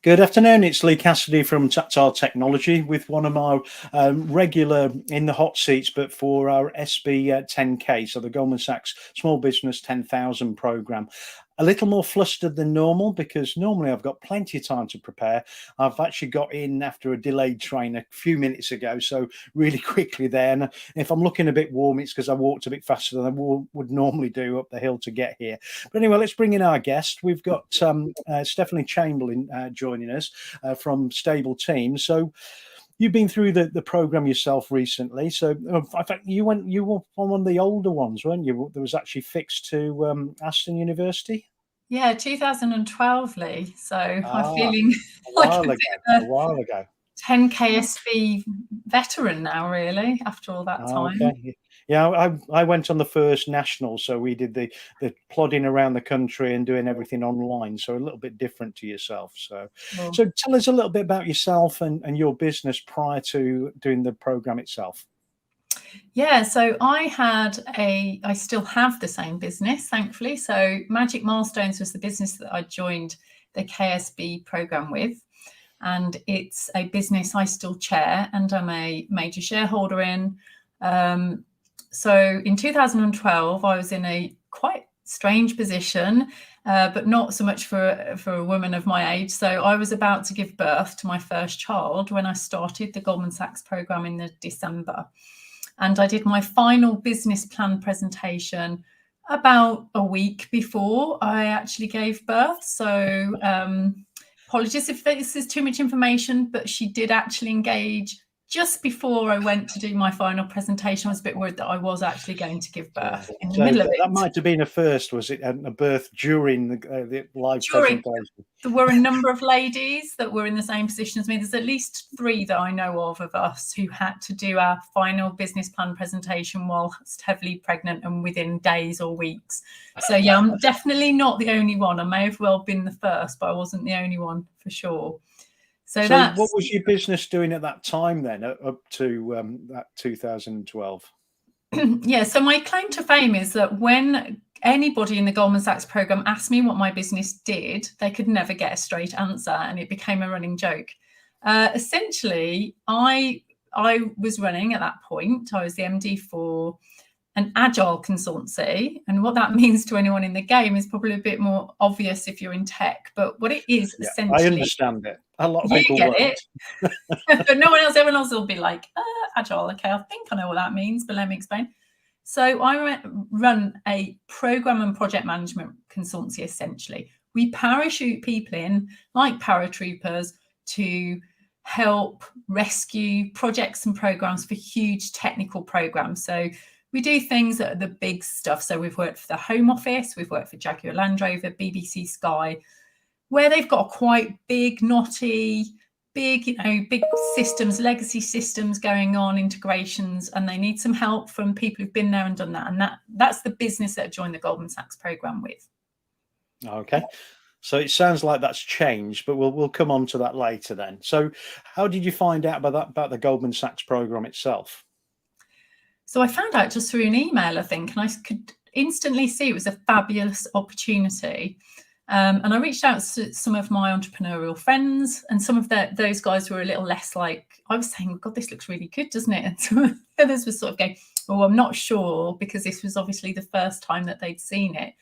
Good afternoon. It's Lee Cassidy from Tactile Technology with one of my regular in the hot seats, but for our SB10k, so the Goldman Sachs Small Business 10,000 program. A little more flustered than normal because normally I've got plenty of time to prepare. I've actually got in after a delayed train a few minutes ago, so really quickly there. And if I'm looking a bit warm, it's because I walked a bit faster than I would normally do up the hill to get here. But anyway, let's bring in our guest. We've got Stephanie Chamberlain joining us from Stable Team. So you've been through the program yourself recently. So in fact, you were one of the older ones, weren't you? That was actually fixed to Aston University. Yeah, 2012, Lee. So I'm feeling like a while ago. 10k SB veteran now, really, after all that time. Okay. Yeah, I went on the first national, so we did the plodding around the country and doing everything online, so a little bit different to yourself. So tell us a little bit about yourself and your business prior to doing the program itself. Yeah, so I still have the same business, thankfully. So Magic Milestones was the business that I joined the KSB program with. And it's a business I still chair and I'm a major shareholder in. So in 2012, I was in a quite strange position, but not so much for a woman of my age. So I was about to give birth to my first child when I started the Goldman Sachs program in December. And I did my final business plan presentation about a week before I actually gave birth. So apologies if this is too much information, but she did actually engage just before I went to do my final presentation. I was a bit worried that I was actually going to give birth in the middle of it. That might have been a first, was it? A birth during the live presentation? There were a number of ladies that were in the same position as me. There's at least 3 that I know of us who had to do our final business plan presentation whilst heavily pregnant and within days or weeks. So yeah, I'm definitely not the only one. I may have well been the first, but I wasn't the only one for sure. So what was your business doing at that time then, up to that 2012? Yeah, so my claim to fame is that when anybody in the Goldman Sachs program asked me what my business did, they could never get a straight answer, and it became a running joke. Essentially, I was running at that point. I was the MD for an agile consultancy, and what that means to anyone in the game is probably a bit more obvious if you're in tech. But what it is essentially, I understand it. A lot of people get it, but everyone else will be like, agile. Okay, I think I know what that means, but let me explain. So I run a program and project management consultancy. Essentially, we parachute people in like paratroopers to help rescue projects and programs for huge technical programs. So we do things that are the big stuff. So we've worked for the Home Office, we've worked for Jaguar Land Rover, BBC Sky, where they've got quite big, knotty, big systems, legacy systems going on, integrations, and they need some help from people who've been there and done that. And that's the business that I joined the Goldman Sachs program with. Okay. So it sounds like that's changed, but we'll come on to that later then. So how did you find out about the Goldman Sachs program itself? So I found out just through an email, I think, and I could instantly see it was a fabulous opportunity. And I reached out to some of my entrepreneurial friends, and some of those guys were a little less like, I was saying, God, this looks really good, doesn't it? And some of the others were sort of going, oh, I'm not sure, because this was obviously the first time that they'd seen it.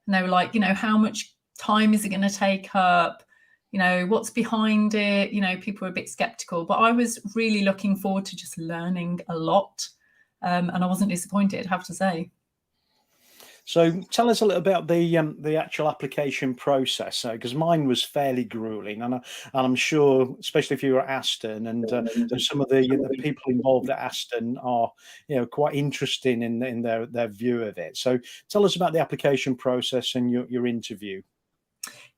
And they were like, how much time is it going to take up? What's behind it? People were a bit skeptical, but I was really looking forward to just learning a lot. And I wasn't disappointed, I have to say. So tell us a little about the actual application process, because mine was fairly grueling, and I'm sure, especially if you were at Aston, and some of the people involved at Aston are quite interesting in their view of it. So tell us about the application process and your interview.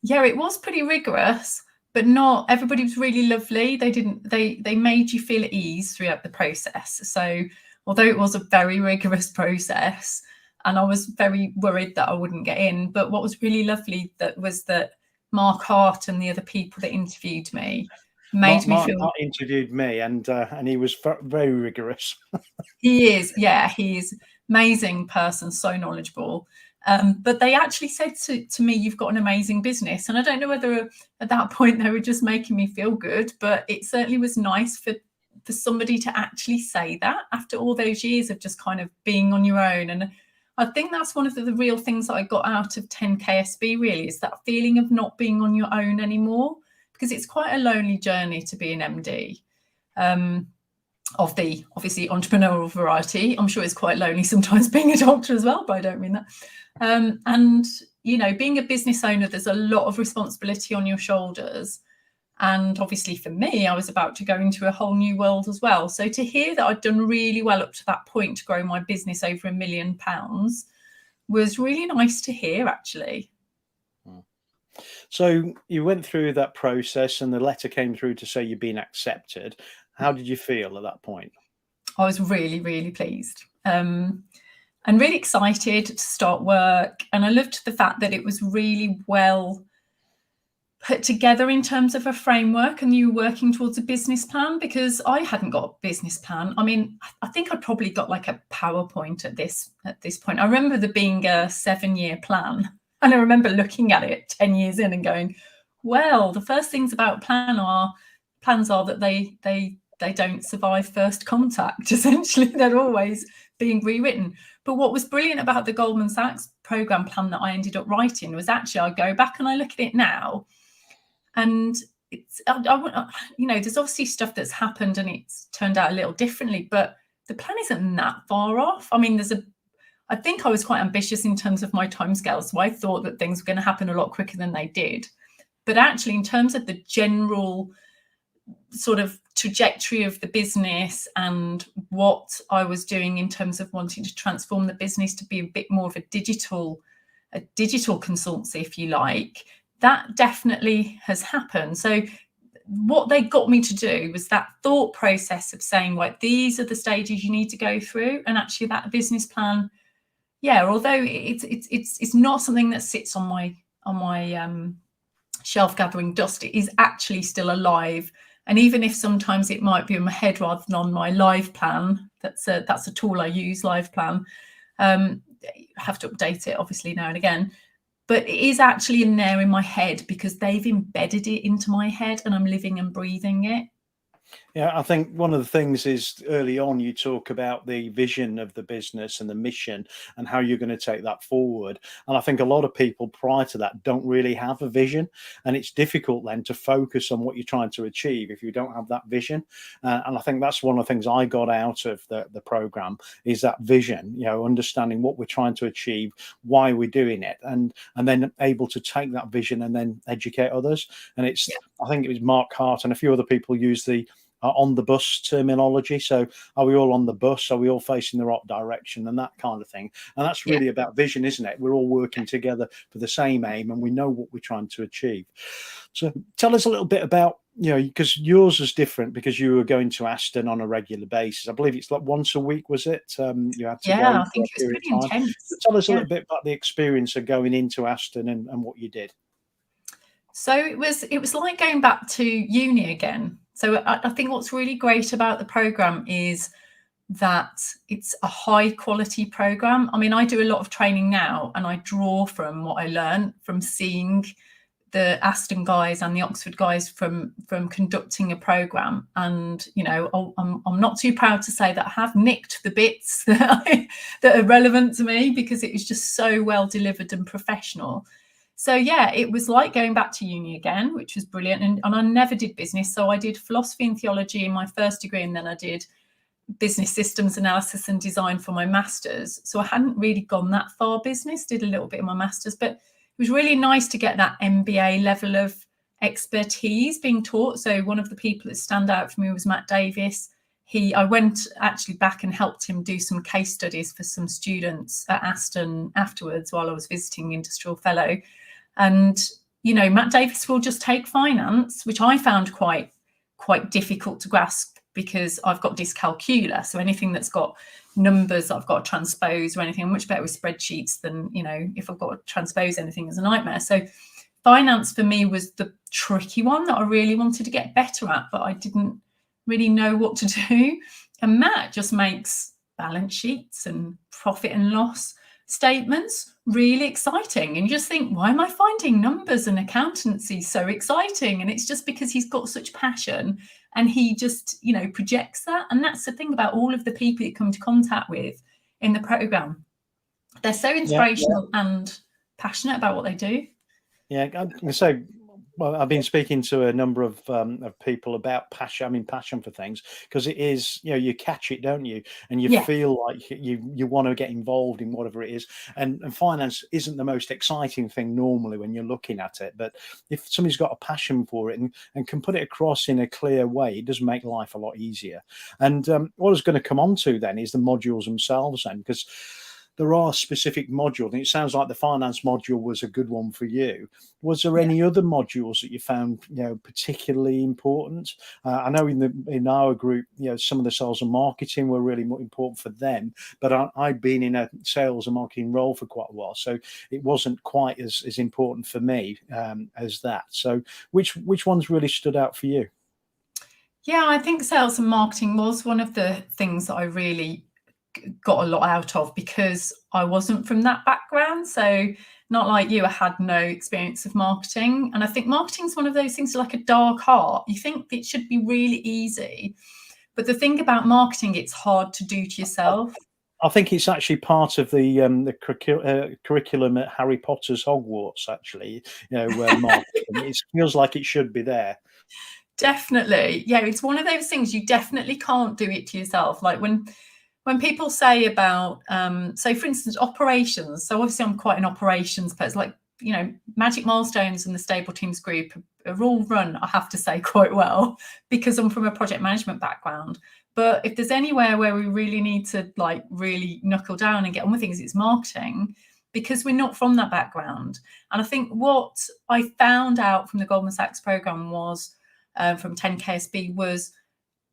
Yeah, it was pretty rigorous, but not everybody was really lovely. They made you feel at ease throughout the process. So although it was a very rigorous process, and I was very worried that I wouldn't get in, but what was really lovely was that Mark Hart and the other people that interviewed me made me feel. Mark interviewed me, and he was very rigorous. He is, yeah, he's amazing person, so knowledgeable. But they actually said to me, "You've got an amazing business." And I don't know whether at that point they were just making me feel good, but it certainly was nice for somebody to actually say that after all those years of just kind of being on your own. And I think that's one of the real things that I got out of 10k SB, really, is that feeling of not being on your own anymore, because it's quite a lonely journey to be an MD. Of the obviously entrepreneurial variety. I'm sure it's quite lonely sometimes being a doctor as well, but I don't mean that. And, you know, being a business owner, there's a lot of responsibility on your shoulders. And obviously for me, I was about to go into a whole new world as well. So to hear that I'd done really well up to that point to grow my business over £1 million was really nice to hear, actually. So you went through that process and the letter came through to say you've been accepted. How did you feel at that point? I was really, really pleased and really excited to start work. And I loved the fact that it was really well put together in terms of a framework, and you were working towards a business plan, because I hadn't got a business plan. I mean, I think I'd probably got like a PowerPoint at this point. I remember there being a 7-year plan, and I remember looking at it 10 years in and going, well, the first things about plans are that they don't survive first contact. Essentially, they're always being rewritten. But what was brilliant about the Goldman Sachs program plan that I ended up writing was actually, I go back and I look at it now, and it's, you know, there's obviously stuff that's happened and it's turned out a little differently, but the plan isn't that far off. I mean, I think I was quite ambitious in terms of my timescales, so I thought that things were going to happen a lot quicker than they did. But actually, in terms of the general sort of trajectory of the business and what I was doing in terms of wanting to transform the business to be a bit more of a digital consultancy, if you like, that definitely has happened. So what they got me to do was that thought process of saying, right, these are the stages you need to go through. And actually that business plan, yeah, although it's not something that sits on my shelf gathering dust, it is actually still alive. And even if sometimes it might be in my head rather than on my live plan, that's a tool I use, live plan. I have to update it obviously now and again, but it is actually in there in my head because they've embedded it into my head and I'm living and breathing it. Yeah, I think one of the things is early on you talk about the vision of the business and the mission and how you're going to take that forward. And I think a lot of people prior to that don't really have a vision, and it's difficult then to focus on what you're trying to achieve if you don't have that vision. And I think that's one of the things I got out of the program is that vision, you know, understanding what we're trying to achieve, why we're doing it, and then able to take that vision and then educate others. And it's, I think it was Mark Hart and a few other people use the on the bus terminology. So are we all on the bus? Are we all facing the right direction and that kind of thing? And that's really about vision, isn't it? We're all working together for the same aim and we know what we're trying to achieve. So tell us a little bit about, you know, because yours is different because you were going to Aston on a regular basis. I believe it's like once a week, was it? You had to go I think it was pretty intense. So tell us a little bit about the experience of going into Aston and what you did. So it was like going back to uni again. So I think what's really great about the program is that it's a high quality program. I mean, I do a lot of training now and I draw from what I learned from seeing the Aston guys and the Oxford guys from conducting a program. And, you know, I'm not too proud to say that I have nicked the bits that are relevant to me because it was just so well delivered and professional. So, yeah, it was like going back to uni again, which was brilliant. And I never did business. So I did philosophy and theology in my first degree, and then I did business systems analysis and design for my master's. So I hadn't really gone that far business, did a little bit in my master's, but it was really nice to get that MBA level of expertise being taught. So one of the people that stand out for me was Matt Davis. I went actually back and helped him do some case studies for some students at Aston afterwards while I was visiting industrial fellow. And, you know, Matt Davis will just take finance, which I found quite difficult to grasp because I've got dyscalculia. So anything that's got numbers I've got to transpose or anything, I'm much better with spreadsheets than, you know, if I've got to transpose anything is a nightmare. So finance for me was the tricky one that I really wanted to get better at, but I didn't really know what to do. And Matt just makes balance sheets and profit and loss. statements, really exciting. And you just think, why am I finding numbers and accountancy so exciting? And it's just because he's got such passion and he just, you know, projects that. And that's the thing about all of the people you come into contact with in the program. They're so inspirational and passionate about what they do. Yeah, I'm going to say, well, I've been speaking to a number of people about passion. I mean, passion for things, because it is, you know, you catch it, don't you? And you feel like you want to get involved in whatever it is. And finance isn't the most exciting thing normally when you're looking at it. But if somebody's got a passion for it and can put it across in a clear way, it does make life a lot easier. And what I was going to come on to then is the modules themselves, then, because there are specific modules, and it sounds like the finance module was a good one for you. Was there any other modules that you found, you know, particularly important? I know in our group, you know, some of the sales and marketing were really important for them, but I'd been in a sales and marketing role for quite a while, so it wasn't quite as important for me as that. So which ones really stood out for you? Yeah, I think sales and marketing was one of the things that I really got a lot out of, because I wasn't from that background. So not like you, I had no experience of marketing. And I think marketing is one of those things like a dark art. You think it should be really easy, but the thing about marketing, it's hard to do to yourself. I think it's actually part of the curriculum at Harry Potter's Hogwarts, actually, you know, marketing. It feels like it should be there. Definitely. Yeah, it's one of those things you definitely can't do it to yourself. Like when people say about, so for instance, operations. So obviously I'm quite an operations person, like, you know, Magic Milestones and the Stable Teams group are all run, I have to say, quite well, because I'm from a project management background. But if there's anywhere where we really need to like really knuckle down and get on with things, it's marketing, because we're not from that background. And I think what I found out from the Goldman Sachs program was, from 10KSB, was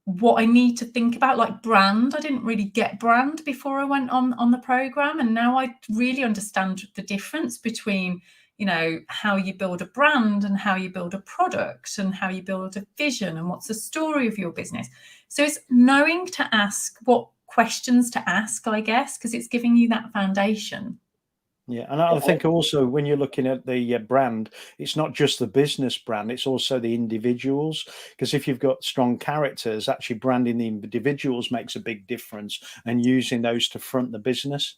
what I need to think about, like brand. I didn't really get brand before I went on the program, and now I really understand the difference between, you know, how you build a brand and how you build a product and how you build a vision and what's the story of your business. So it's knowing to ask what questions to ask, I guess, because it's giving you that foundation. Yeah, and I think also when you're looking at the brand, it's not just the business brand, it's also the individuals. Because if you've got strong characters, actually branding the individuals makes a big difference, and using those to front the business.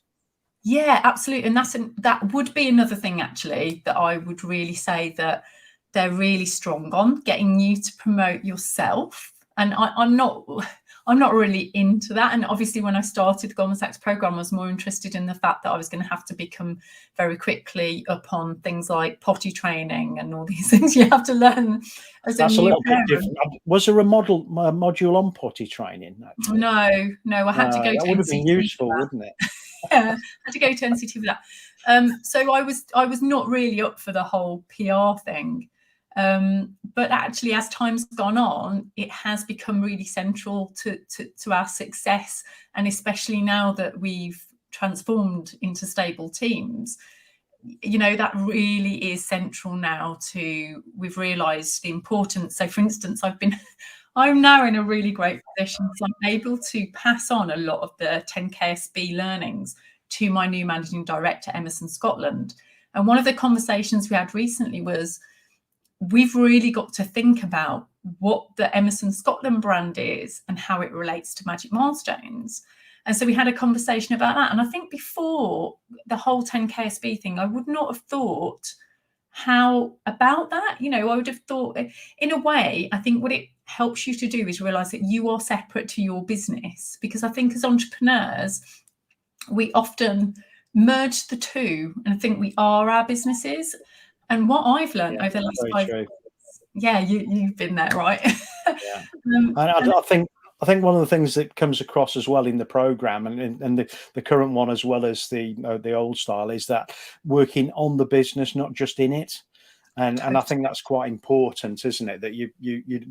Yeah, absolutely. And that would be another thing, actually, that I would really say that they're really strong on, getting you to promote yourself. And I'm not really into that. And obviously, when I started the Goldman Sachs program, I was more interested in the fact that I was going to have to become very quickly up on things like potty training and all these things you have to learn as That's a a new little bit parent. different. Was there a module on potty training, actually? No, I had to go that to would have been NCT useful, for that. wouldn't it? Yeah, I had to go to NCT for that. So I was not really up for the whole PR thing. But actually, as time's gone on, it has become really central to our success. And especially now that we've transformed into Stable Teams, you know, that really is central now to, we've realized the importance. So for instance, I'm now in a really great position, so I'm able to pass on a lot of the 10KSB learnings to my new managing director, Emerson Scotland. And one of the conversations we had recently was, we've really got to think about what the Emerson Scotland brand is and how it relates to Magic Milestones. And so we had a conversation about that. And I think before the whole 10KSB thing, I would not have thought how about that. You know, I would have thought, in a way, I think what it helps you to do is realize that you are separate to your business. Because I think as entrepreneurs, we often merge the two and think we are our businesses. And what I've learned over the last 5 years, yeah, you've been there, right? Yeah. And I think one of the things that comes across as well in the program and the current one, as well as the old style, is that working on the business, not just in it. And I think that's quite important, isn't it? That you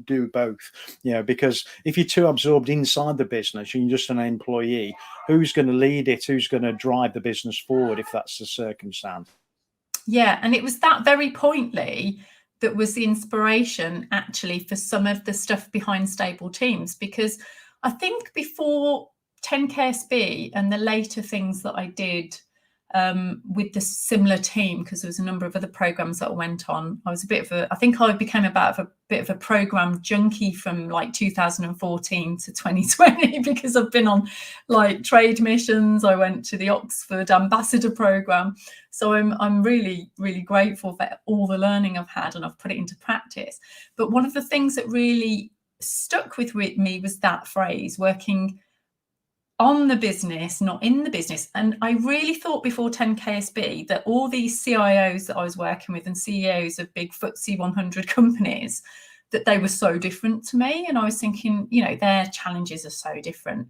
do both, you know, because if you're too absorbed inside the business, you're just an employee. Who's going to lead it? Who's going to drive the business forward if that's the circumstance? Yeah, and it was that very point, Lee, that was the inspiration actually for some of the stuff behind Stable Teams, because I think before 10KSB and the later things that I did with the similar team, because there was a number of other programs that I went on. I was I think I became a bit of a program junkie from like 2014 to 2020 because I've been on like trade missions. I went to the Oxford Ambassador program. So I'm really, really grateful for all the learning I've had, and I've put it into practice. But one of the things that really stuck with me was that phrase, working on the business, not in the business. And I really thought before 10KSB that all these CIOs that I was working with and CEOs of big FTSE 100 companies, that they were so different to me. And I was thinking, you know, their challenges are so different.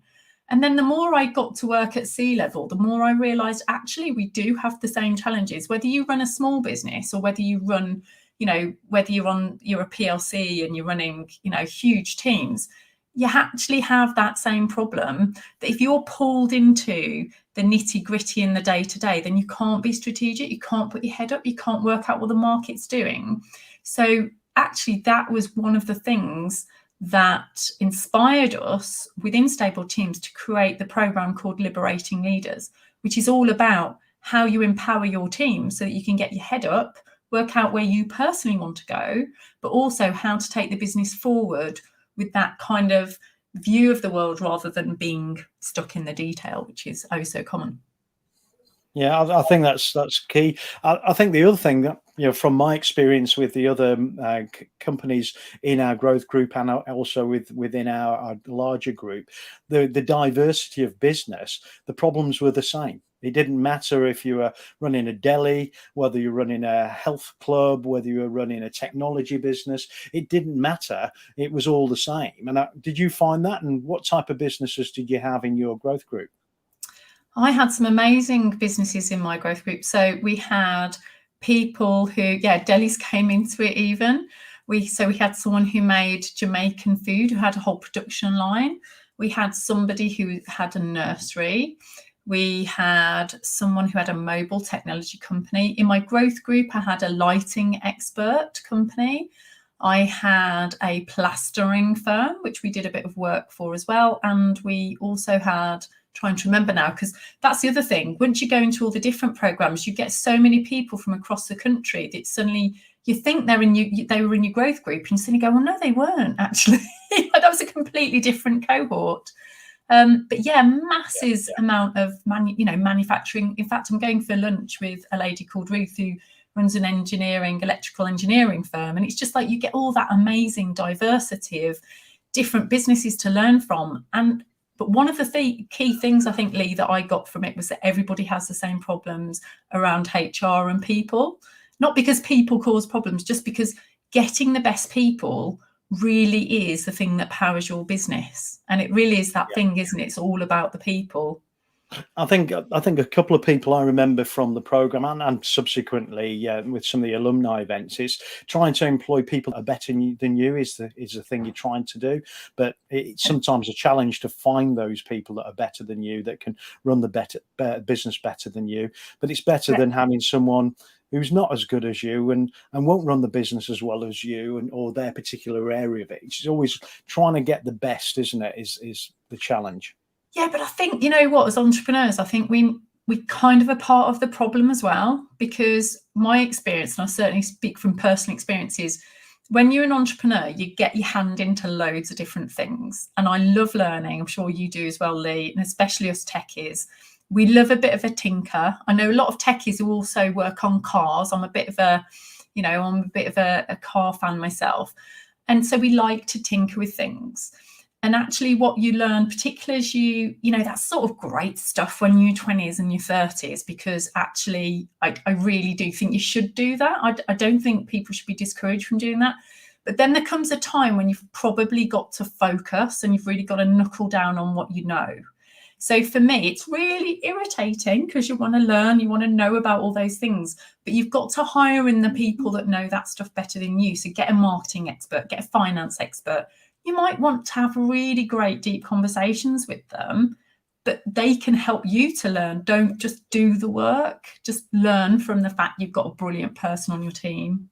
And then the more I got to work at C-level, the more I realized actually we do have the same challenges, whether you run a small business or whether you run, you know, whether you're a PLC and you're running, you know, huge teams. You actually have that same problem, that if you're pulled into the nitty gritty in the day to day, then you can't be strategic, you can't put your head up, you can't work out what the market's doing. So actually that was one of the things that inspired us within Stable Teams to create the program called Liberating Leaders, which is all about how you empower your team so that you can get your head up, work out where you personally want to go, but also how to take the business forward with that kind of view of the world rather than being stuck in the detail, which is oh so common. Yeah, I think that's key. I think the other thing that, you know, from my experience with the other companies in our growth group and also within our larger group, the diversity of business, the problems were the same. It didn't matter if you were running a deli, whether you're running a health club, whether you were running a technology business. It didn't matter. It was all the same. And did you find that? And what type of businesses did you have in your growth group? I had some amazing businesses in my growth group. So we had people who, delis came into it even. We had someone who made Jamaican food, who had a whole production line. We had somebody who had a nursery. We had someone who had a mobile technology company. In my growth group, I had a lighting expert company. I had a plastering firm, which we did a bit of work for as well. And we also had, trying to remember now, because that's the other thing. Once you go into all the different programs, you get so many people from across the country that suddenly you think they were in your growth group, and you suddenly go, well, no, they weren't actually. That was a completely different cohort. But yeah, masses amount of manufacturing. In fact, I'm going for lunch with a lady called Ruth who runs an electrical engineering firm, and it's just like you get all that amazing diversity of different businesses to learn from. But one of the key things I think, Lee, that I got from it was that everybody has the same problems around HR and people. Not because people cause problems, just because getting the best people really is the thing that powers your business. And it really is that thing, isn't it? It's all about the people. I think a couple of people I remember from the program and subsequently with some of the alumni events is trying to employ people that are better than you is the thing you're trying to do. But it's sometimes a challenge to find those people that are better than you, that can run the business better than you. But it's better than having someone who's not as good as you and won't run the business as well as you or their particular area of it. It's always trying to get the best, isn't it? Is the challenge. Yeah, but I think, you know what, as entrepreneurs, I think we kind of are part of the problem as well, because my experience, and I certainly speak from personal experiences, when you're an entrepreneur, you get your hand into loads of different things. And I love learning. I'm sure you do as well, Lee, and especially us techies. We love a bit of a tinker. I know a lot of techies who also work on cars. I'm a bit of a car fan myself. And so we like to tinker with things. And actually what you learn, particularly as that's sort of great stuff when you're 20s and your 30s, because actually I really do think you should do that. I don't think people should be discouraged from doing that. But then there comes a time when you've probably got to focus and you've really got to knuckle down on what you know. So for me, it's really irritating because you want to learn, you want to know about all those things, but you've got to hire in the people that know that stuff better than you. So get a marketing expert, get a finance expert. You might want to have really great deep conversations with them, but they can help you to learn. Don't just do the work, just learn from the fact you've got a brilliant person on your team.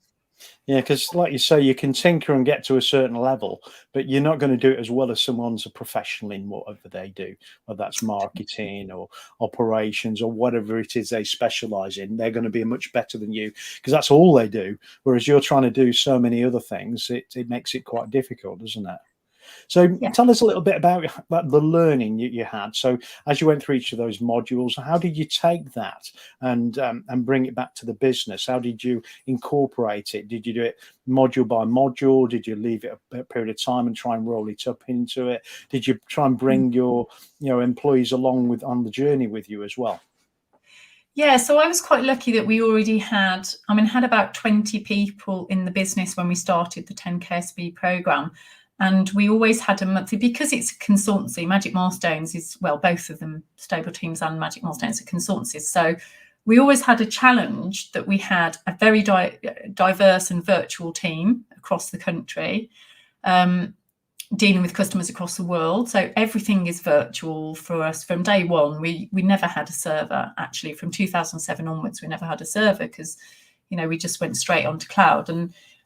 Yeah, because like you say, you can tinker and get to a certain level, but you're not going to do it as well as someone's a professional in whatever they do, whether that's marketing or operations or whatever it is they specialize in. They're going to be much better than you because that's all they do. Whereas you're trying to do so many other things, it makes it quite difficult, doesn't it? So Yeah. tell us a little bit about the learning you had. So as you went through each of those modules, how did you take that and bring it back to the business? How did you incorporate it? Did you do it module by module? Did you leave it a period of time and try and roll it up into it? Did you try and bring your employees along with on the journey with you as well? Yeah, so I was quite lucky that we already had about 20 people in the business when we started the 10k SB program. And we always had a monthly, because it's a consultancy. Magic Milestones is, well, both of them, Stable Teams and Magic Milestones, are consultancies. So we always had a challenge that we had a very diverse and virtual team across the country, dealing with customers across the world. So everything is virtual for us from day one. We never had a server. Actually, from 2007 onwards, we never had a server because, we just went straight onto cloud.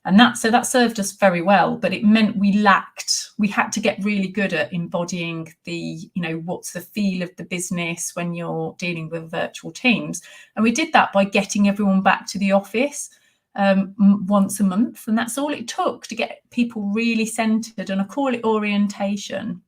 And that served us very well, but it meant we had to get really good at embodying the, what's the feel of the business when you're dealing with virtual teams. And we did that by getting everyone back to the office once a month. And that's all it took to get people really centered. And I call it orientation,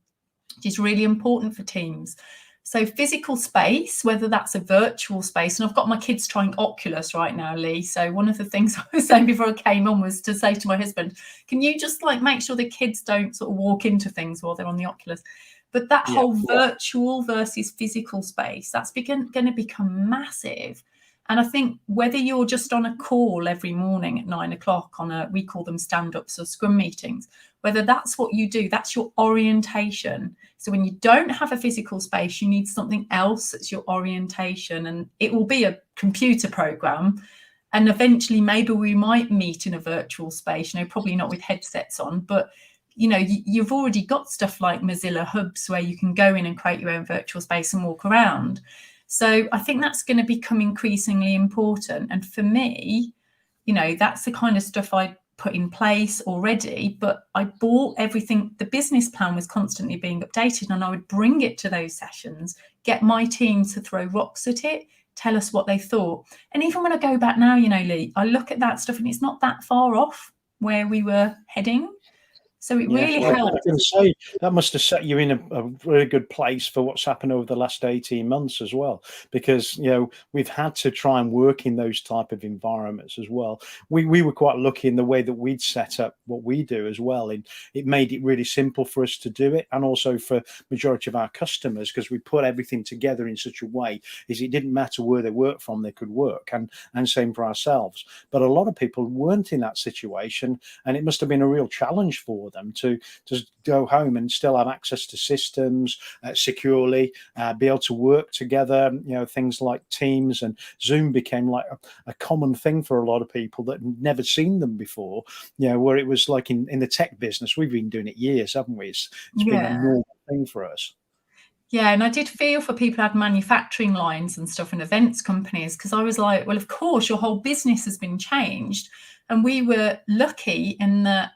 which is really important for teams. So physical space, whether that's a virtual space, and I've got my kids trying Oculus right now, Lee. So one of the things I was saying before I came on was to say to my husband, can you just make sure the kids don't sort of walk into things while they're on the Oculus? But that whole virtual versus physical space, that's going to become massive. And I think whether you're just on a call every morning at 9 o'clock we call them stand-ups or scrum meetings, whether that's what you do, that's your orientation. So when you don't have a physical space, you need something else that's your orientation. And it will be a computer program. And eventually, maybe we might meet in a virtual space, probably not with headsets on, but you've already got stuff like Mozilla Hubs where you can go in and create your own virtual space and walk around. So I think that's going to become increasingly important. And for me, that's the kind of stuff I put in place already, but I bought everything. The business plan was constantly being updated, and I would bring it to those sessions, get my team to throw rocks at it, tell us what they thought. And even when I go back now, Lee, I look at that stuff and it's not that far off where we were heading. So it really helped. I can say that must have set you in a really good place for what's happened over the last 18 months as well, because we've had to try and work in those type of environments as well. We were quite lucky in the way that we'd set up what we do as well, and it made it really simple for us to do it, and also for majority of our customers, because we put everything together in such a way is it didn't matter where they worked from, they could work, and same for ourselves. But a lot of people weren't in that situation, and it must have been a real challenge for them to just go home and still have access to systems securely, be able to work together. Things like Teams and Zoom became like a common thing for a lot of people that had never seen them before. Where it was like in the tech business, we've been doing it years, haven't we? It's been a normal thing for us. Yeah, and I did feel for people who had manufacturing lines and stuff and events companies, because I was like, well, of course, your whole business has been changed. And we were lucky in that,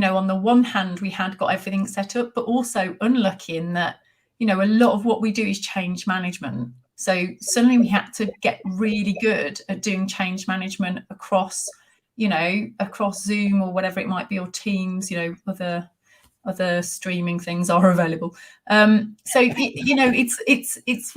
on the one hand, we had got everything set up, but also unlucky in that, a lot of what we do is change management. So suddenly we had to get really good at doing change management across Zoom or whatever it might be, or Teams, other streaming things are available. So it's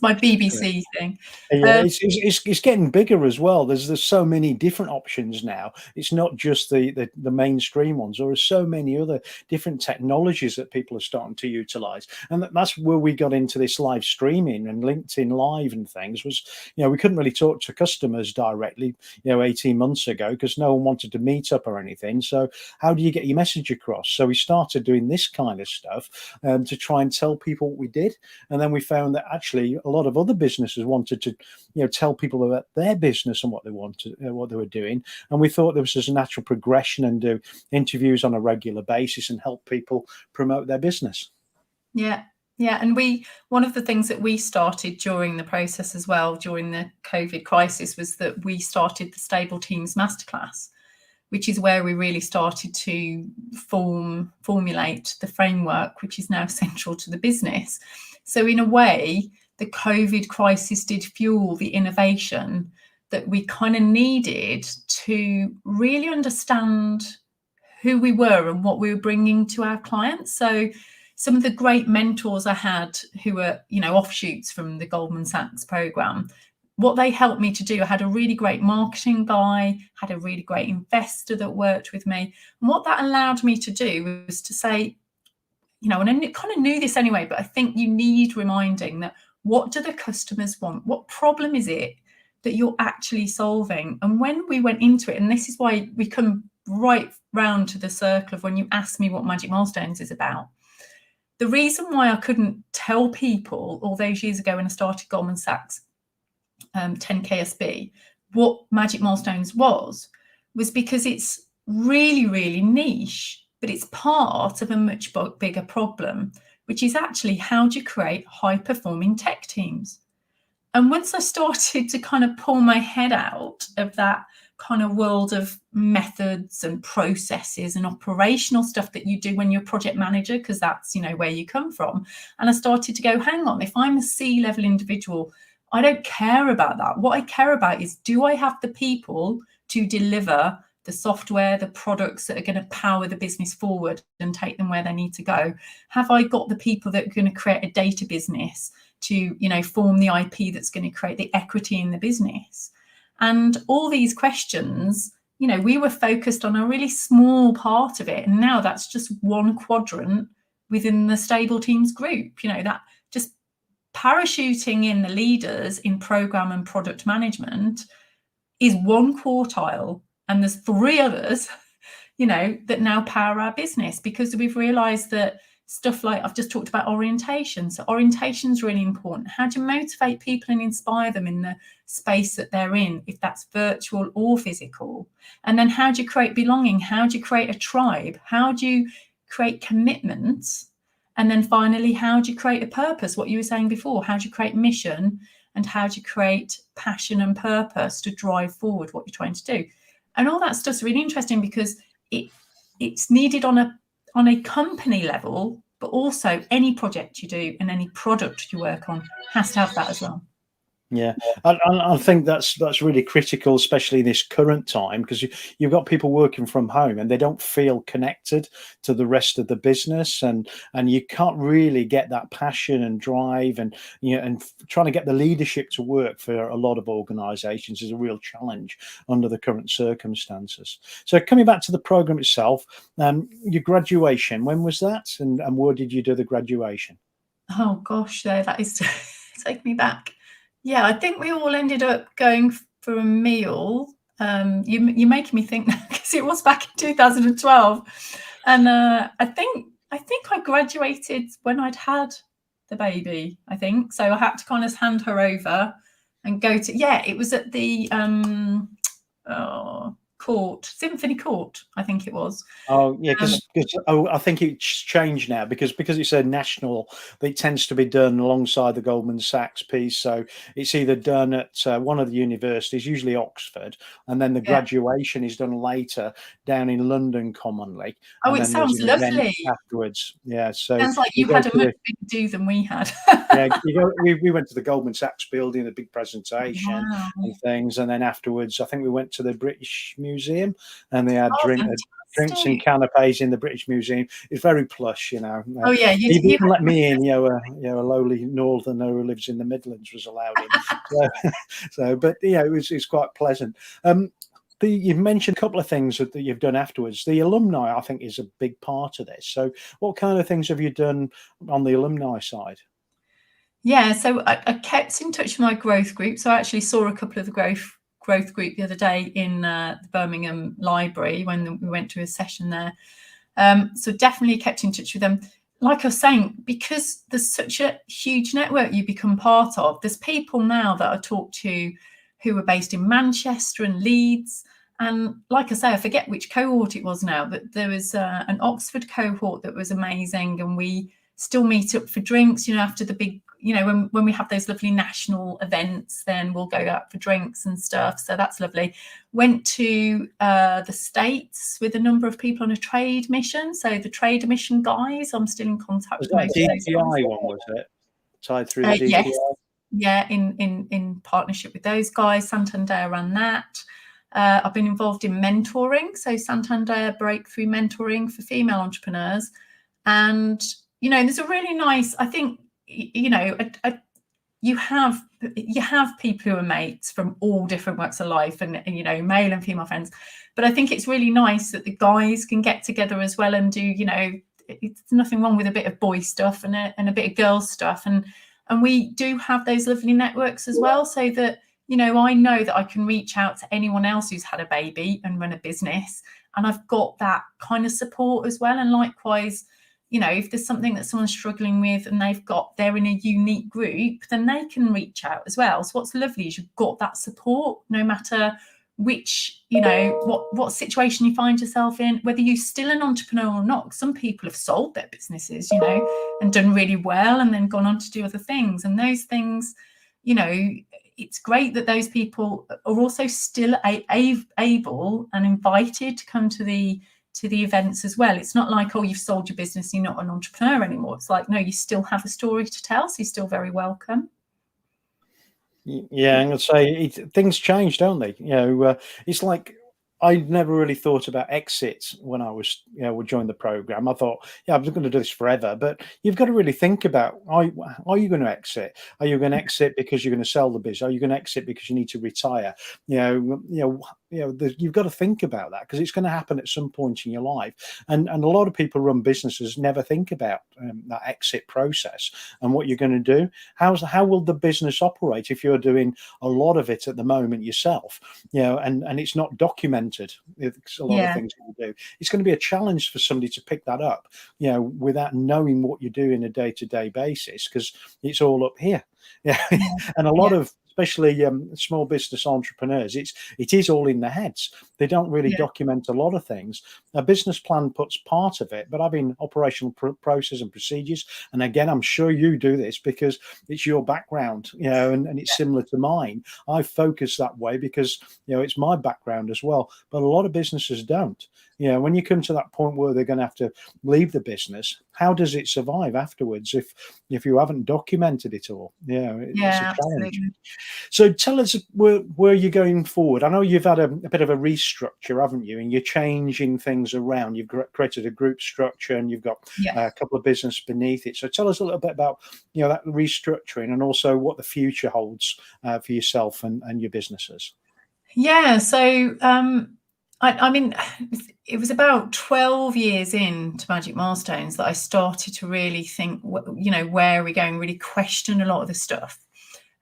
my BBC thing. Yeah, it's getting bigger as well. There's so many different options now. It's not just the mainstream ones. There are so many other different technologies that people are starting to utilize, and that's where we got into this live streaming and LinkedIn Live and things. Was we couldn't really talk to customers directly 18 months ago because no one wanted to meet up or anything. So how do you get your message across? So we started doing this kind of stuff to try and tell people what we did, and then we found that actually a lot of other businesses wanted to tell people about their business and what they wanted, what they were doing. And we thought there was just a natural progression and do interviews on a regular basis and help people promote their business. Yeah. Yeah, and one of the things that we started during the process as well, during the COVID crisis, was that we started the Stable Teams Masterclass, which is where we really started to formulate the framework, which is now central to the business. So in a way, the COVID crisis did fuel the innovation that we kind of needed to really understand who we were and what we were bringing to our clients. So some of the great mentors I had who were, offshoots from the Goldman Sachs program, what they helped me to do, I had a really great marketing guy, had a really great investor that worked with me. And what that allowed me to do was to say, and I kind of knew this anyway, but I think you need reminding that what do the customers want? What problem is it that you're actually solving? And when we went into it, and this is why we come right round to the circle of when you asked me what Magic Milestones is about. The reason why I couldn't tell people all those years ago when I started Goldman Sachs 10k SB what Magic Milestones was because it's really, really niche, but it's part of a much bigger problem, which is actually how do you create high-performing tech teams? And once I started to kind of pull my head out of that kind of world of methods and processes and operational stuff that you do when you're a project manager, because that's, where you come from. And I started to go, hang on, if I'm a C-level individual, I don't care about that. What I care about is, do I have the people to deliver the software, the products that are going to power the business forward and take them where they need to go? Have I got the people that are going to create a data business to, form the IP that's going to create the equity in the business? And all these questions, we were focused on a really small part of it. And now that's just one quadrant within the Stable Teams group, that just parachuting in the leaders in program and product management is one quartile. And there's three others, that now power our business, because we've realized that stuff like I've just talked about orientation. So orientation is really important. How do you motivate people and inspire them in the space that they're in, if that's virtual or physical? And then how do you create belonging? How do you create a tribe? How do you create commitments? And then finally, how do you create a purpose? What you were saying before, how do you create mission? And how do you create passion and purpose to drive forward what you're trying to do? And all that stuff's really interesting because it's needed on a company level, but also any project you do and any product you work on has to have that as well. Yeah, I think that's really critical, especially in this current time, because you've got people working from home and they don't feel connected to the rest of the business, and you can't really get that passion and drive, and trying to get the leadership to work for a lot of organisations is a real challenge under the current circumstances. So coming back to the program itself, your graduation, when was that, and where did you do the graduation? Oh gosh, that is take me back. Yeah, I think we all ended up going for a meal. You're making me think because it was back in 2012, and I think I graduated when I'd had the baby. I think so. I had to kind of hand her over and go to. Yeah, it was at the Symphony Court, I think it was. Oh yeah, because I think it's changed now because it's a national. It tends to be done alongside the Goldman Sachs piece, so it's either done at one of the universities, usually Oxford, and then the graduation is done later down in London commonly. Oh, and it sounds lovely. Afterwards, yeah. So sounds like you had a much bigger do than we had. Yeah, we went to the Goldman Sachs building, a big presentation and things, and then afterwards, I think we went to the British Museum, and they had drinks and canapes in the British Museum. It's very plush, Oh yeah, you didn't let me in. A lowly northerner who lives in the Midlands was allowed in. But it's quite pleasant. You've mentioned a couple of things that you've done afterwards. The alumni, I think, is a big part of this. So, what kind of things have you done on the alumni side? Yeah, so I kept in touch with my growth group. So I actually saw a couple of the growth group the other day in the Birmingham Library when we went to a session there. So definitely kept in touch with them. Like I was saying, because there's such a huge network you become part of, there's people now that I talk to who are based in Manchester and Leeds. And like I say, I forget which cohort it was now, but there was an Oxford cohort that was amazing. And we still meet up for drinks, after the big, when we have those lovely national events, then we'll go out for drinks and stuff. So that's lovely. Went to the States with a number of people on a trade mission. So the trade mission guys, I'm still in contact Was with that most a of those DPI guys. one, was it? Tied through the DPI? Yes. Yeah, in partnership with those guys. Santander ran that. I've been involved in mentoring. So Santander Breakthrough Mentoring for female entrepreneurs. And, there's a really nice, I think, you have people who are mates from all different walks of life and male and female friends. But I think it's really nice that the guys can get together as well and do, it's nothing wrong with a bit of boy stuff and a bit of girl stuff. And we do have those lovely networks as well, so that, I know that I can reach out to anyone else who's had a baby and run a business, and I've got that kind of support as well. And likewise, if there's something that someone's struggling with and they're in a unique group, then they can reach out as well. So what's lovely is you've got that support, no matter which, what situation you find yourself in, whether you're still an entrepreneur or not. Some people have sold their businesses, and done really well and then gone on to do other things. And those things, it's great that those people are also still able and invited to come to the events as well. It's not like, oh, you've sold your business, you're not an entrepreneur anymore. It's like, no, you still have a story to tell, so you're still very welcome. Yeah, I'm going to say things change, don't they? It's like I never really thought about exits when I was, would join the program. I thought, I was going to do this forever, but you've got to really think about, are you going to exit? Are you going to exit because you're going to sell the business? Are you going to exit because you need to retire? You've got to think about that, because it's going to happen at some point in your life. And a lot of people run businesses never think about that exit process and what you're going to do. How will the business operate if you're doing a lot of it at the moment yourself? And it's not documented. It's a lot of things you do. It's going to be a challenge for somebody to pick that up, without knowing what you do in a day-to-day basis, because it's all up here. And a lot of, especially small business entrepreneurs, it is all in their heads. They don't really document a lot of things. A business plan puts part of it, but having operational process and procedures, and again, I'm sure you do this because it's your background, and it's similar to mine. I focus that way because it's my background as well. But a lot of businesses don't. When you come to that point where they're going to have to leave the business, how does it survive afterwards if you haven't documented it all? It's a challenge. Absolutely. So tell us where you're going forward. I know you've had a bit of a restructure, haven't you? And you're changing things around. You've created a group structure and you've got a couple of business beneath it. So tell us a little bit about that restructuring and also what the future holds for yourself and your businesses. Yeah. So I mean, it was about 12 years into Magic Milestones that I started to really think, where are we going, really question a lot of the stuff.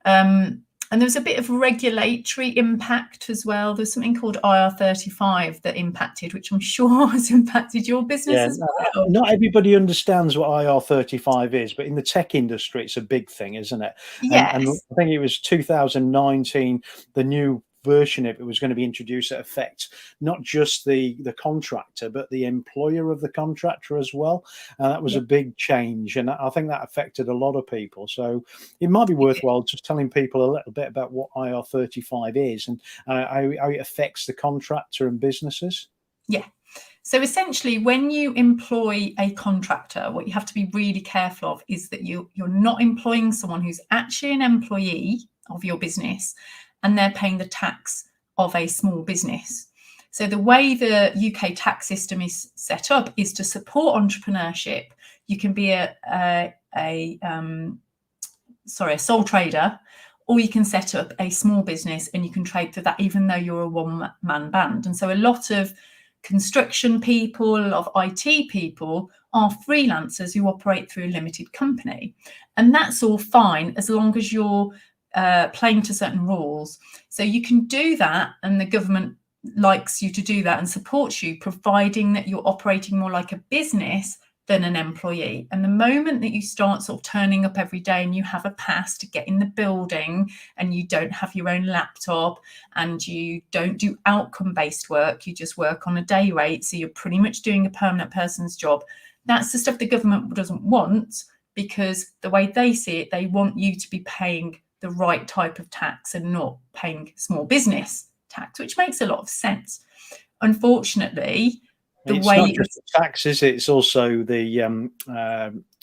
And there was a bit of regulatory impact as well. There's something called IR35 that impacted, which I'm sure has impacted your business as well. Not everybody understands what IR35 is, but in the tech industry, it's a big thing, isn't it? Yes. And I think it was 2019, the new version of it was going to be introduced that affects not just the contractor, but the employer of the contractor as well. And that was a big change. And I think that affected a lot of people. So it might be worthwhile just telling people a little bit about what IR35 is and how it affects the contractor and businesses. Yeah. So essentially, when you employ a contractor, what you have to be really careful of is that you're not employing someone who's actually an employee of your business, and they're paying the tax of a small business. So the way the UK tax system is set up is to support entrepreneurship. You can be a sole trader, or you can set up a small business and you can trade through that even though you're a one-man band. And so a lot of construction people, a lot of IT people are freelancers who operate through a limited company. And that's all fine as long as you're playing to certain rules. So you can do that, and the government likes you to do that and supports you, providing that you're operating more like a business than an employee. And the moment that you start sort of turning up every day and you have a pass to get in the building and you don't have your own laptop and you don't do outcome-based work, you just work on a day rate, so you're pretty much doing a permanent person's job. That's the stuff the government doesn't want, because the way they see it, they want you to be paying the right type of tax and not paying small business tax, which makes a lot of sense. Unfortunately, it's not just the tax, is it? It's also the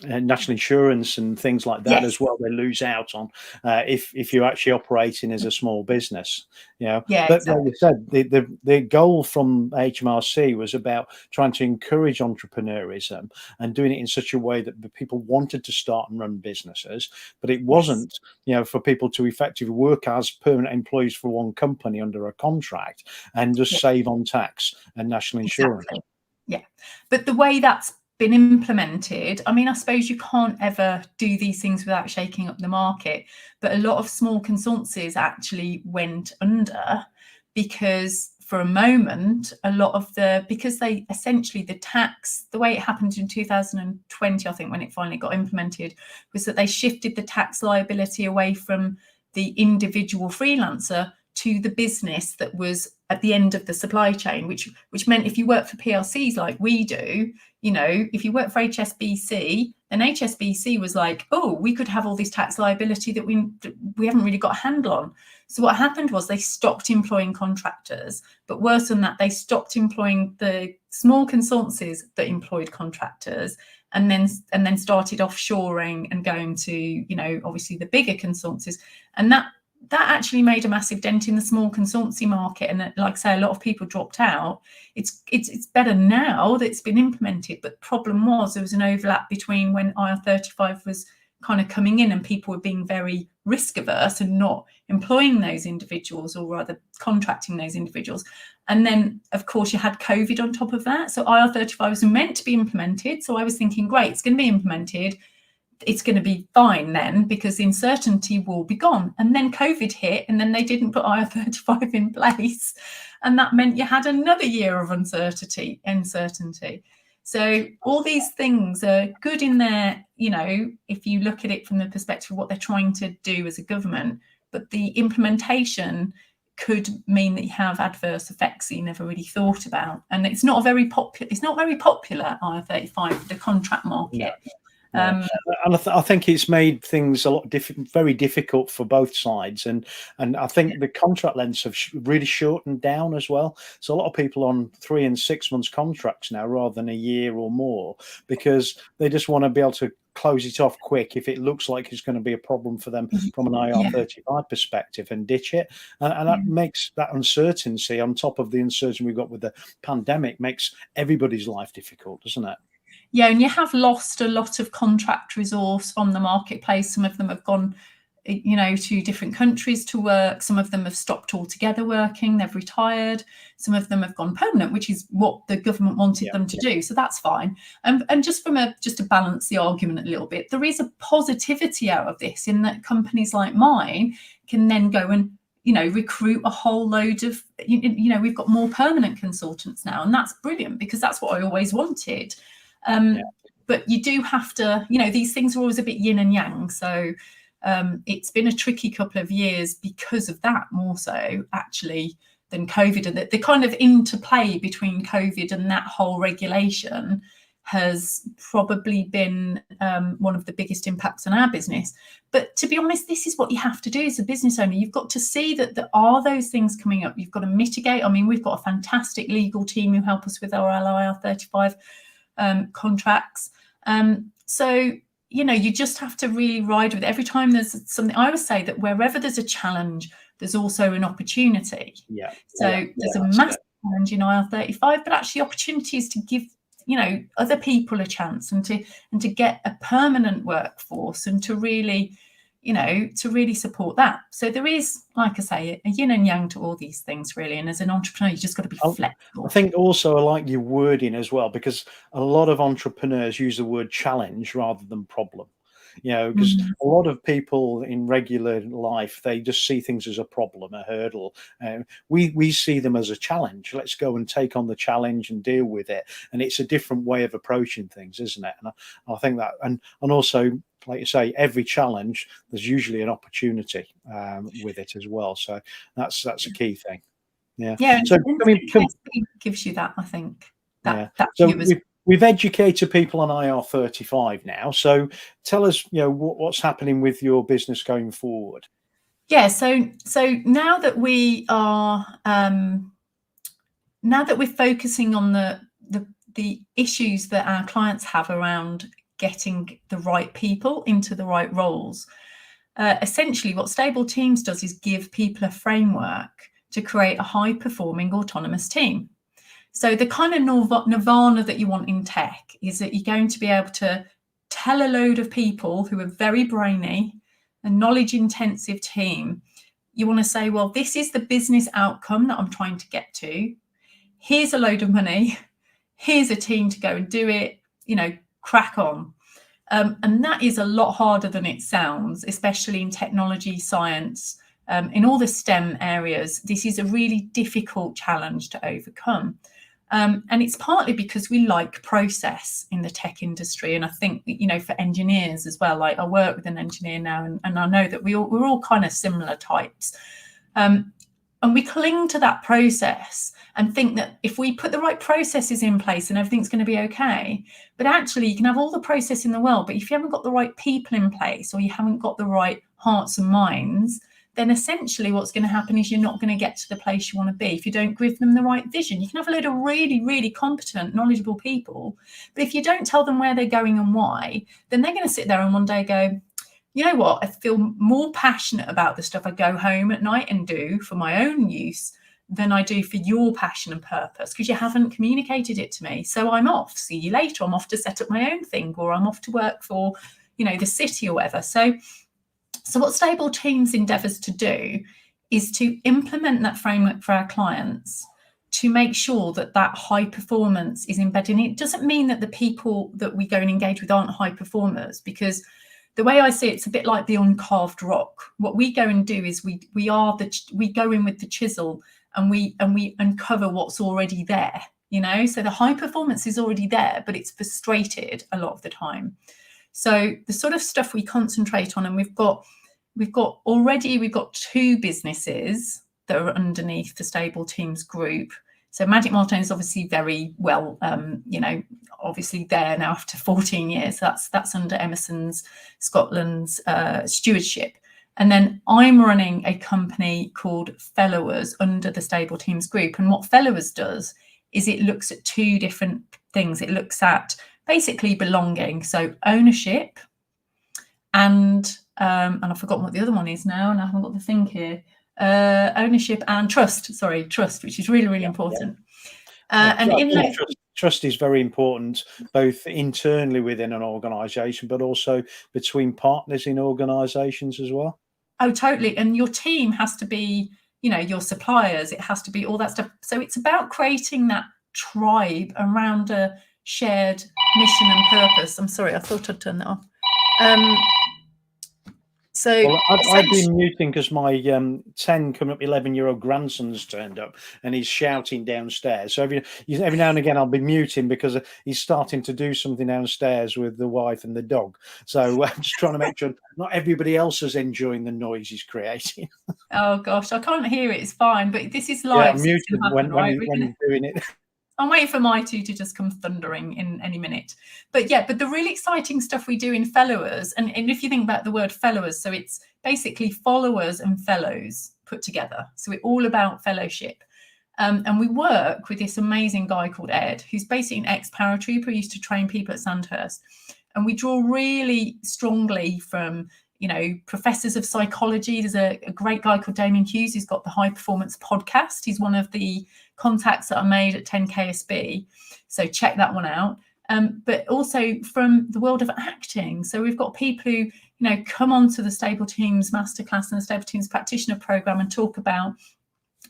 national insurance and things like that as well. They lose out on if you're actually operating as a small business, you know. Yeah, but exactly. like you said, the goal from HMRC was about trying to encourage entrepreneurism and doing it in such a way that the people wanted to start and run businesses, but it wasn't, you know, for people to effectively work as permanent employees for one company under a contract and just save on tax and national insurance. Exactly. Yeah, but the way that's been implemented, I mean, I suppose you can't ever do these things without shaking up the market, but a lot of small consultancies actually went under because for a moment, a lot of because they essentially, the tax, the way it happened in 2020, I think, when it finally got implemented, was that they shifted the tax liability away from the individual freelancer to the business that was at the end of the supply chain, which meant if you work for PLCs like we do, you know, if you work for HSBC, then HSBC was like, oh, we could have all this tax liability that we haven't really got a handle on. So what happened was they stopped employing contractors, but worse than that, they stopped employing the small consultancies that employed contractors, and then started offshoring and going to, you know, obviously the bigger consultancies, and that actually made a massive dent in the small consultancy market. And like I say, a lot of people dropped out. It's better now that it's been implemented, but the problem was there was an overlap between when IR35 was kind of coming in and people were being very risk averse and not employing those individuals, or rather contracting those individuals. And then, of course, you had COVID on top of that. So IR35 was meant to be implemented. So I was thinking, great, it's going to be implemented. It's going to be fine then, because the uncertainty will be gone. And then COVID hit, and then they didn't put IR35 in place. And that meant you had another year of uncertainty. So all these things are good in there, you know, if you look at it from the perspective of what they're trying to do as a government, but the implementation could mean that you have adverse effects that you never really thought about. And it's not very popular IR35, the contract market. Yeah. And I think it's made things a lot very difficult for both sides, and I think the contract lengths have really shortened down as well. So a lot of people on 3 and 6 months contracts now rather than a year or more, because they just want to be able to close it off quick if it looks like it's going to be a problem for them from an IR35 perspective, and ditch it. And that makes that uncertainty, on top of the uncertainty we've got with the pandemic, makes everybody's life difficult, doesn't it? Yeah, and you have lost a lot of contract resource from the marketplace. Some of them have gone, you know, to different countries to work. Some of them have stopped altogether working. They've retired. Some of them have gone permanent, which is what the government wanted them to do. So that's fine. And just to balance the argument a little bit, there is a positivity out of this, in that companies like mine can then go and, you know, recruit a whole load of, you know, we've got more permanent consultants now, and that's brilliant, because that's what I always wanted. But you do have to, you know, these things are always a bit yin and yang. So it's been a tricky couple of years because of that, more so actually than COVID. And the kind of interplay between COVID and that whole regulation has probably been one of the biggest impacts on our business. But to be honest, this is what you have to do as a business owner. You've got to see that there are those things coming up. You've got to mitigate. I mean, we've got a fantastic legal team who help us with our IR35 contracts. So, you know, you just have to really ride with it. Every time there's something, I always say that wherever there's a challenge, there's also an opportunity. There's a massive challenge in IR35, but actually opportunities to give, you know, other people a chance, and to get a permanent workforce, and to really, you know, to really support that. So there is, like I say, a yin and yang to all these things, really. And as an entrepreneur, you just got to be flexible. I think also I like your wording as well, because a lot of entrepreneurs use the word challenge rather than problem. because a lot of people in regular life, they just see things as a problem, a hurdle. We see them as a challenge. Let's go and take on the challenge and deal with it. And it's a different way of approaching things, isn't it? And I think that, and also, like you say, every challenge, there's usually an opportunity with it as well. So that's a key thing. Yeah. So gives you that, I think. So we've educated people on IR35 now. So tell us, what's happening with your business going forward. Yeah. So now that we are, now that we're focusing on the issues that our clients have around getting the right people into the right roles, essentially what Stable Teams does is give people a framework to create a high-performing autonomous team. So the kind of nirvana that you want in tech is that you're going to be able to tell a load of people who are very brainy, a knowledge-intensive team, you want to say, well, this is the business outcome that I'm trying to get to. Here's a load of money. Here's a team to go and do it, crack on. And that is a lot harder than it sounds, especially in technology, science, in all the STEM areas. This is a really difficult challenge to overcome. And it's partly because we like process in the tech industry. And I think, for engineers as well, like I work with an engineer now, and I know that we're all kind of similar types. And we cling to that process and think that if we put the right processes in place, then everything's going to be okay. But actually, you can have all the process in the world, but if you haven't got the right people in place, or you haven't got the right hearts and minds, then essentially what's going to happen is you're not going to get to the place you want to be if you don't give them the right vision. You can have a load of really, really competent, knowledgeable people, but if you don't tell them where they're going and why, then they're going to sit there and one day go, you know what, I feel more passionate about the stuff I go home at night and do for my own use than I do for your passion and purpose, because you haven't communicated it to me. So I'm off. See you later. I'm off to set up my own thing, or I'm off to work for, the city or whatever. So what Stable Teams endeavours to do is to implement that framework for our clients to make sure that high performance is embedded. It doesn't mean that the people that we go and engage with aren't high performers, because the way I see it, it's a bit like the uncarved rock. What we go and do is we go in with the chisel and we uncover what's already there. So the high performance is already there, but it's frustrated a lot of the time. So the sort of stuff we concentrate on, and we've got 2 businesses that are underneath the Stable Teams group. So Magic Milestone is obviously very well, obviously there now after 14 years. That's under Emerson's Scotland's stewardship. And then I'm running a company called Fellowers under the Stable Teams group. And what Fellowers does is it looks at 2 different things. It looks at basically belonging, so ownership, and I've forgotten what the other one is now, and I haven't got the thing here. Ownership and trust, which is really, really important. Trust is very important, both internally within an organisation, but also between partners in organisations as well. Oh, totally. And your team has to be, your suppliers. It has to be all that stuff. So it's about creating that tribe around a shared mission and purpose. I'm sorry, I thought I'd turn that off. I've been muting because my 10 coming up 11-year-old grandson's turned up and he's shouting downstairs. So every now and again I'll be muting because he's starting to do something downstairs with the wife and the dog. So I'm just trying to make sure not everybody else is enjoying the noise he's creating. Oh gosh, I can't hear it. It's fine, but this is live. Yeah, I'm muted when you're doing it. I'm waiting for my 2 to just come thundering in any minute. But the really exciting stuff we do in Fellowers, and if you think about the word Fellowers, so it's basically followers and fellows put together. So we're all about fellowship. And we work with this amazing guy called Ed, who's basically an ex-paratrooper who used to train people at Sandhurst. And we draw really strongly from, professors of psychology. There's a great guy called Damien Hughes who's got the High Performance podcast. He's one of the contacts that I made at 10k SB. So check that one out. But also from the world of acting. So we've got people who, come onto the Stable Teams Masterclass and the Stable Teams Practitioner Programme and talk about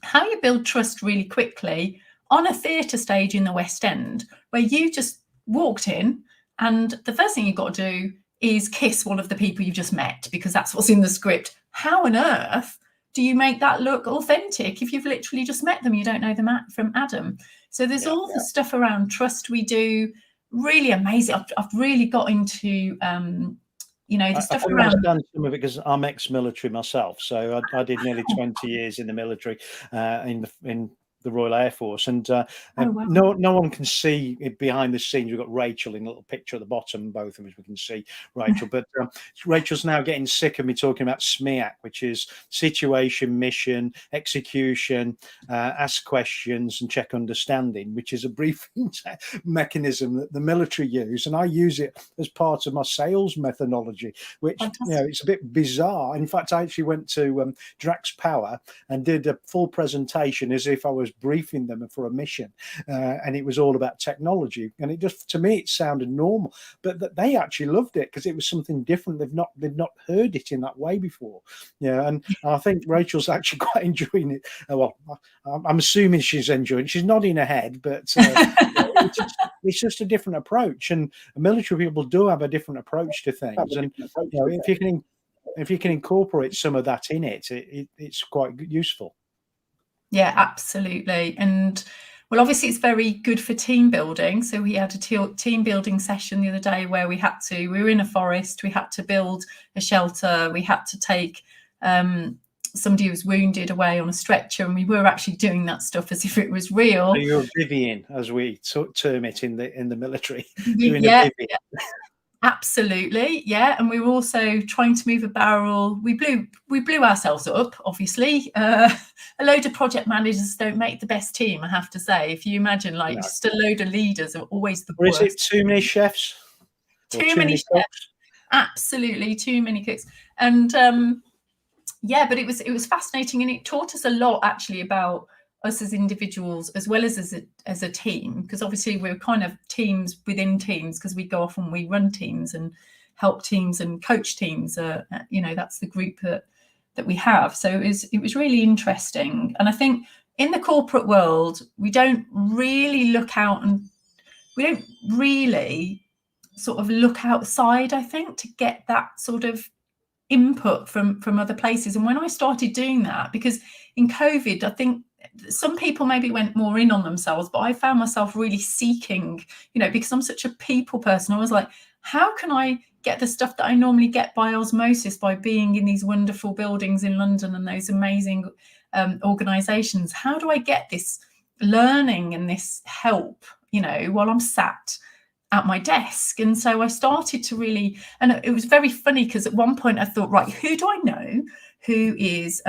how you build trust really quickly on a theatre stage in the West End, where you just walked in and the first thing you've got to do is kiss one of the people you've just met because that's what's in the script. How on earth do you make that look authentic if you've literally just met them? You don't know them from Adam. So there's all the stuff around trust we do. Really amazing. I've really got into, the stuff I around. understand some of it because I'm ex-military myself. So I did nearly 20 years in the military in the Royal Air Force, and no one can see it behind the scenes. We've got Rachel in a little picture at the bottom, both of us, we can see Rachel, but Rachel's now getting sick of me talking about SMEAC, which is situation, mission, execution, ask questions and check understanding, which is a briefing mechanism that the military use, and I use it as part of my sales methodology, which it's a bit bizarre. In fact, I actually went to Drax Power and did a full presentation as if I was briefing them for a mission, and it was all about technology, and it just, to me, it sounded normal, but they actually loved it because it was something different. They've not heard it in that way before. And I think Rachel's actually quite enjoying it. Well, I'm assuming she's enjoying it. She's nodding her head, but it's just a different approach, and military people do have a different approach to things, and if you can incorporate some of that in it's quite useful. Yeah, absolutely. And well, obviously it's very good for team building. So we had a team building session the other day where we were in a forest, we had to build a shelter, we had to take somebody who was wounded away on a stretcher, and we were actually doing that stuff as if it was real. So you're Vivian, as we term it in the military. Yeah. Absolutely, yeah. And we were also trying to move a barrel. We blew ourselves up, obviously. A load of project managers don't make the best team, I have to say. If you imagine, just a load of leaders are always the worst. Or is it too many chefs? Too many chefs. Cooks? Absolutely, too many cooks. And but it was fascinating, and it taught us a lot actually about us as individuals as well as a team, because obviously we're kind of teams within teams, because we go off and we run teams and help teams and coach teams. That's the group that we have. So it was really interesting. And I think in the corporate world, we don't really look out, and we don't really sort of look outside, I think, to get that sort of input from other places. And when I started doing that, because in COVID, I think some people maybe went more in on themselves, but I found myself really seeking, because I'm such a people person, I was like, how can I get the stuff that I normally get by osmosis, by being in these wonderful buildings in London and those amazing organizations? How do I get this learning and this help, while I'm sat at my desk? And so I started to really, and it was very funny because at one point I thought, right, who do I know who is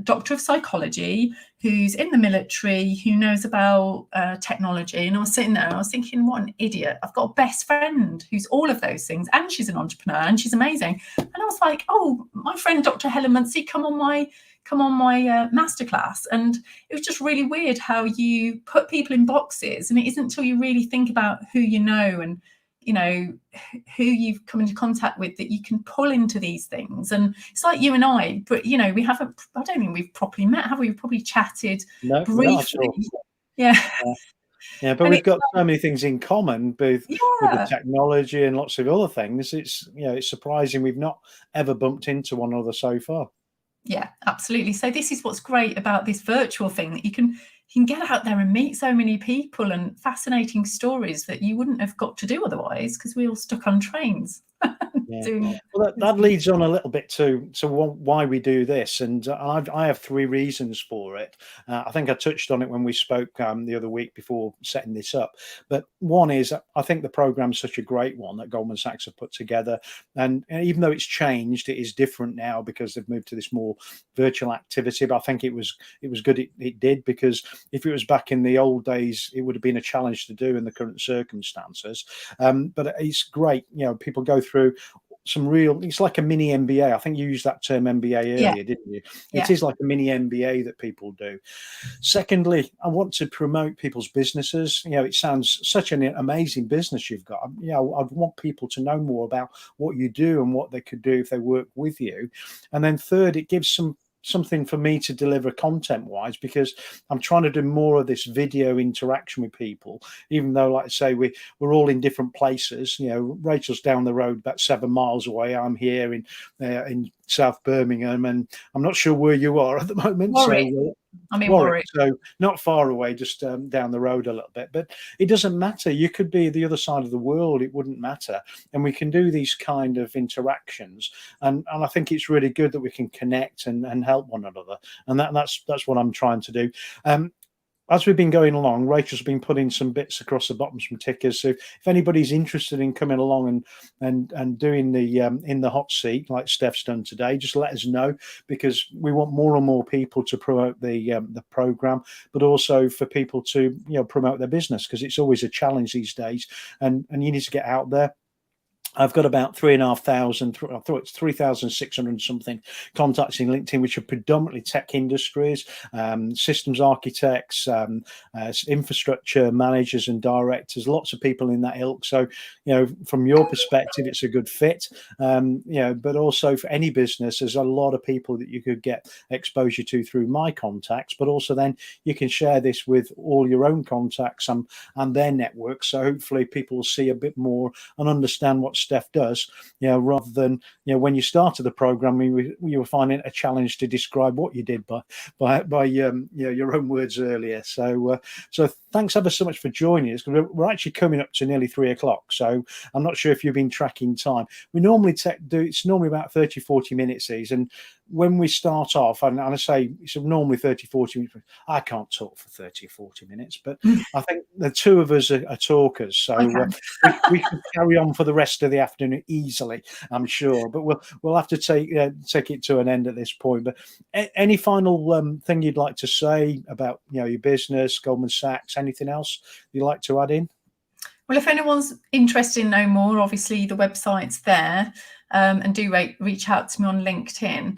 doctor of psychology, who's in the military, who knows about technology? And I was sitting there and I was thinking, what an idiot. I've got a best friend who's all of those things, and she's an entrepreneur and she's amazing. And I was like, oh, my friend Dr. Helen Muncie, come on my masterclass. And it was just really weird how you put people in boxes, and it isn't until you really think about who you know and who you've come into contact with that you can pull into these things. And it's like you and I, but I don't think we've properly met, have we? We've probably chatted briefly. Yeah, but we've got so many things in common, both with the technology and lots of other things. It's it's surprising we've not ever bumped into one another so far. Yeah, absolutely. So this is what's great about this virtual thing, that you can get out there and meet so many people and fascinating stories that you wouldn't have got to do otherwise, because we're all stuck on trains. Well, that leads on a little bit to why we do this, and I have 3 reasons for it. I think I touched on it when we spoke the other week before setting this up, but one is I think the program's such a great one that Goldman Sachs have put together, and even though it's changed, it is different now because they've moved to this more virtual activity. But I think it was good it did, because if it was back in the old days, it would have been a challenge to do in the current circumstances. But it's great. People go through some real, it's like a mini MBA. I think you used that term MBA earlier, didn't you? It is like a mini MBA that people do. Secondly, I want to promote people's businesses. It sounds such an amazing business you've got. I'd want people to know more about what you do and what they could do if they work with you. And then third, it gives some something for me to deliver content wise, because I'm trying to do more of this video interaction with people, even though, like I say, we're all in different places. You know, Rachel's down the road about 7 miles away. I'm here in South Birmingham, and I'm not sure where you are at the moment. Warwick. So I'm in Warwick, Warwick. so not far away, just down the road a little bit. But it doesn't matter. You could be the other side of the world. It wouldn't matter. And we can do these kind of interactions. And I think it's really good that we can connect and help one another. And that's what I'm trying to do. As we've been going along, Rachel's been putting some bits across the bottom, some tickers. So if anybody's interested in coming along and doing the in the hot seat like Steph's done today, just let us know, because we want more and more people to promote the program, but also for people to promote their business, because it's always a challenge these days, and you need to get out there. I've got about 3,500, I thought it's 3,600 something contacts in LinkedIn, which are predominantly tech industries, systems architects, infrastructure managers and directors, lots of people in that ilk. So, from your perspective, it's a good fit, but also for any business, there's a lot of people that you could get exposure to through my contacts, but also then you can share this with all your own contacts and their networks. So hopefully people will see a bit more and understand what Steph does, rather than when you started the program, you were finding it a challenge to describe what you did by your own words earlier. So thanks ever so much for joining us. We're actually coming up to nearly 3 o'clock, so I'm not sure if you've been tracking time. We normally it's normally about 30-40 minutes these, and when we start off, and I say it's normally 30-40 minutes, I can't talk for 30 or 40 minutes, but I think the two of us are talkers, so we can carry on for the rest of the afternoon easily, I'm sure. But we'll have to take it to an end at this point. But any final thing you'd like to say about your business, Goldman Sachs, anything else you'd like to add in? Well, if anyone's interested in know more, obviously the website's there, and do reach out to me on LinkedIn.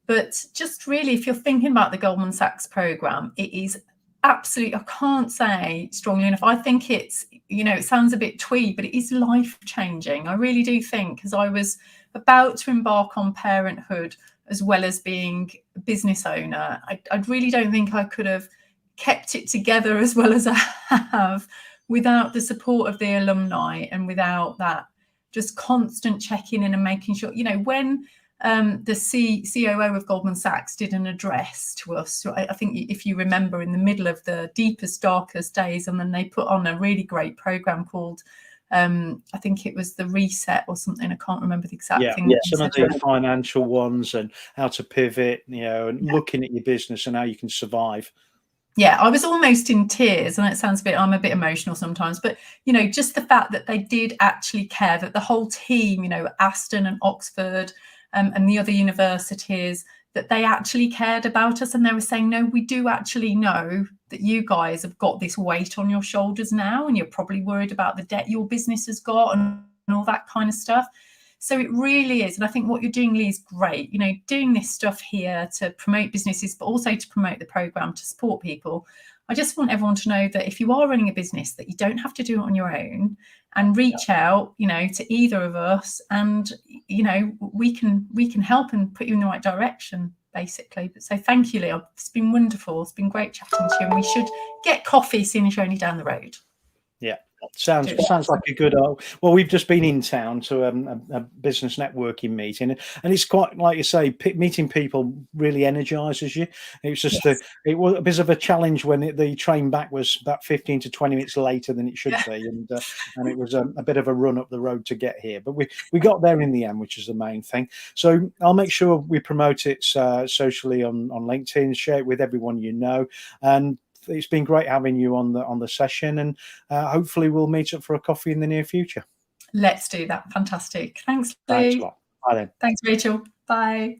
But just really, if you're thinking about the Goldman Sachs program, it is absolutely, I can't say strongly enough. I think it's, it sounds a bit twee, but it is life changing. I really do think, because I was about to embark on parenthood as well as being a business owner, I really don't think I could have kept it together as well as I have without the support of the alumni and without that just constant checking in and making sure, when the COO of Goldman Sachs did an address to us, I think if you remember, in the middle of the deepest, darkest days, and then they put on a really great program called, I think it was the Reset or something. I can't remember the exact thing. Yeah, some of the financial ones and how to pivot, and looking at your business and how you can survive. Yeah, I was almost in tears, and it sounds I'm a bit emotional sometimes, but, just the fact that they did actually care, that the whole team, Aston and Oxford, and the other universities, that they actually cared about us, and they were saying, no, we do actually know that you guys have got this weight on your shoulders now, and you're probably worried about the debt your business has got and all that kind of stuff. So it really is. And I think what you're doing, Lee, is great. Doing this stuff here to promote businesses, but also to promote the program, to support people. I just want everyone to know that if you are running a business, that you don't have to do it on your own, and reach out, to either of us, and, we can help and put you in the right direction, basically. But so thank you, Lee. It's been wonderful. It's been great chatting to you, and we should get coffee seeing as you're only down the road. Yeah. Sounds like a good. Well, we've just been in town to a business networking meeting, and it's quite, like you say, meeting people really energizes you. It was just it was a bit of a challenge when the train back was about 15 to 20 minutes later than it should be, and it was a bit of a run up the road to get here, but we got there in the end, which is the main thing. So I'll make sure we promote it socially on LinkedIn, share it with everyone and it's been great having you on the session, and hopefully we'll meet up for a coffee in the near future. Let's do that. Fantastic. Thanks, Lee. Thanks a lot. Bye then. Thanks, Rachel. Bye.